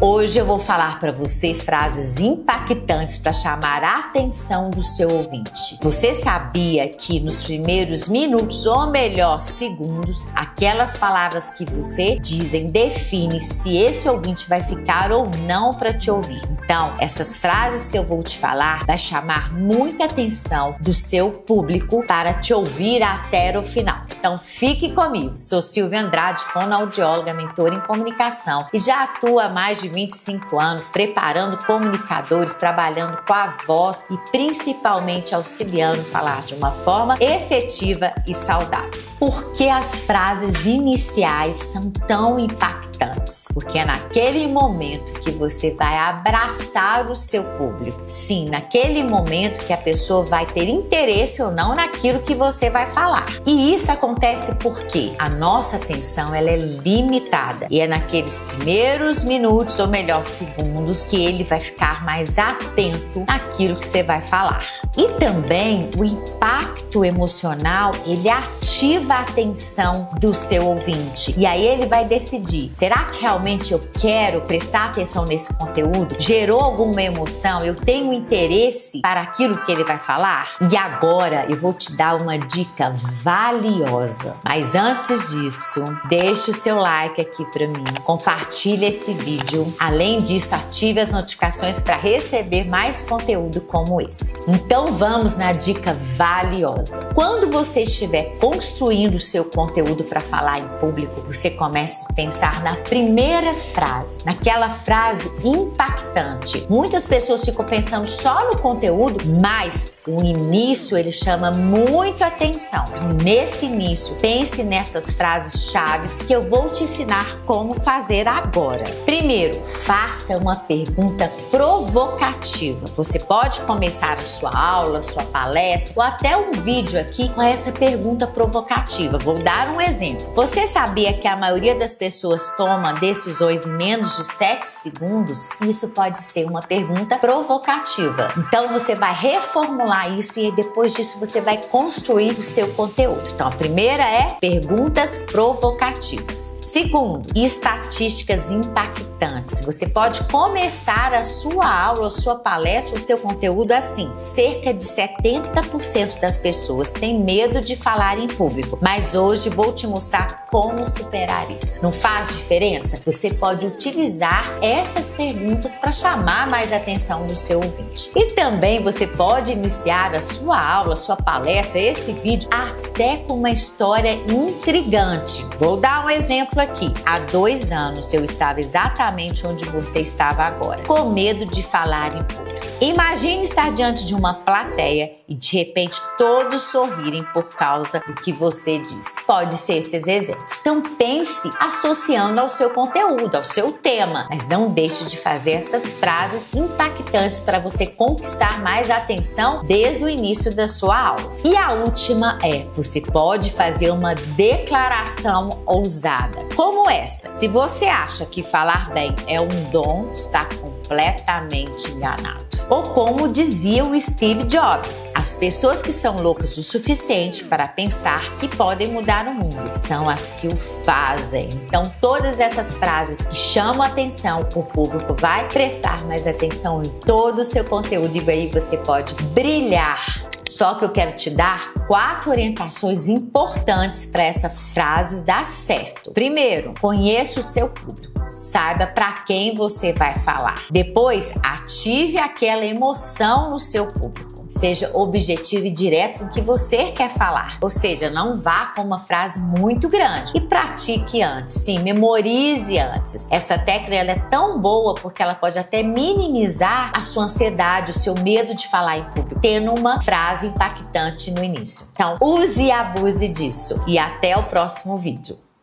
Hoje eu vou falar para você frases impactantes para chamar a atenção do seu ouvinte. Você sabia que nos primeiros minutos, ou melhor, segundos, aquelas palavras que você dizem definem se esse ouvinte vai ficar ou não para te ouvir? Então, essas frases que eu vou te falar vai chamar muita atenção do seu público para te ouvir até o final. Então, fique comigo. Sou Silvia Andrade, fonoaudióloga, mentora em comunicação e já atuo há mais de 25 anos preparando comunicadores, trabalhando com a voz e principalmente auxiliando a falar de uma forma efetiva e saudável. Por que as frases iniciais são tão impactantes? Porque é naquele momento que você vai abraçar o seu público. Sim, naquele momento que a pessoa vai ter interesse ou não naquilo que você vai falar. E isso acontece porque a nossa atenção ela é limitada e é naqueles primeiros minutos, ou melhor, segundos, que ele vai ficar mais atento naquilo que você vai falar. E também o impacto emocional, ele ativa a atenção do seu ouvinte. E aí ele vai decidir, será que realmente eu quero prestar atenção nesse conteúdo? Gerou alguma emoção? Eu tenho interesse para aquilo que ele vai falar? E agora eu vou te dar uma dica valiosa. Mas antes disso, deixe o seu like aqui para mim, compartilhe esse vídeo. Além disso, ative as notificações para receber mais conteúdo como esse. Então vamos na dica valiosa. Quando você estiver construindo o seu conteúdo para falar em público, você começa a pensar na primeira frase, naquela frase impactante. Muitas pessoas ficam pensando só no conteúdo, mas o início ele chama muito atenção. Nesse início, pense nessas frases chaves que eu vou te ensinar como fazer agora. Primeiro, faça uma pergunta provocativa. Você pode começar a sua aula, sua palestra ou até um vídeo aqui com essa pergunta provocativa. Vou dar um exemplo. Você sabia que a maioria das pessoas toma decisões em menos de 7 segundos? Isso pode ser uma pergunta provocativa. Então você vai reformular isso e depois disso você vai construir o seu conteúdo. Então a primeira é perguntas provocativas. Segundo, estatísticas impactantes. Você pode começar a sua aula, a sua palestra, o seu conteúdo assim. Cerca de 70% das pessoas têm medo de falar em público, mas hoje vou te mostrar como superar isso. Não faz diferença? Você pode utilizar essas perguntas para chamar mais a atenção do seu ouvinte. E também você pode iniciar a sua aula, a sua palestra, esse vídeo até com uma história intrigante. Vou dar um exemplo aqui. Há 2 anos eu estava exatamente onde você estava agora, com medo de falar em público. Imagine estar diante de uma plateia e de repente todos sorrirem por causa do que você disse. Pode ser esses exemplos. Então pense associando ao seu conteúdo, ao seu tema, mas não deixe de fazer essas frases impactantes para você conquistar mais atenção desde o início da sua aula. E a última é, você pode fazer uma declaração ousada, como essa. Se você acha que falar bem é um dom, está completamente enganado. Ou como dizia o Steve Jobs, as pessoas que são loucas o suficiente para pensar que podem mudar o mundo são as que o fazem. Então todas essas frases que chamam a atenção, o público vai prestar mais atenção em todo o seu conteúdo e aí você pode brilhar. Só que eu quero te dar 4 orientações importantes para essa frase dar certo. Primeiro, conheça o seu público. Saiba para quem você vai falar. Depois, ative aquela emoção no seu público. Seja objetivo e direto com o que você quer falar. Ou seja, não vá com uma frase muito grande. E pratique antes. Sim, memorize antes. Essa técnica ela é tão boa porque ela pode até minimizar a sua ansiedade, o seu medo de falar em público, tendo uma frase impactante no início. Então, use e abuse disso. E até o próximo vídeo.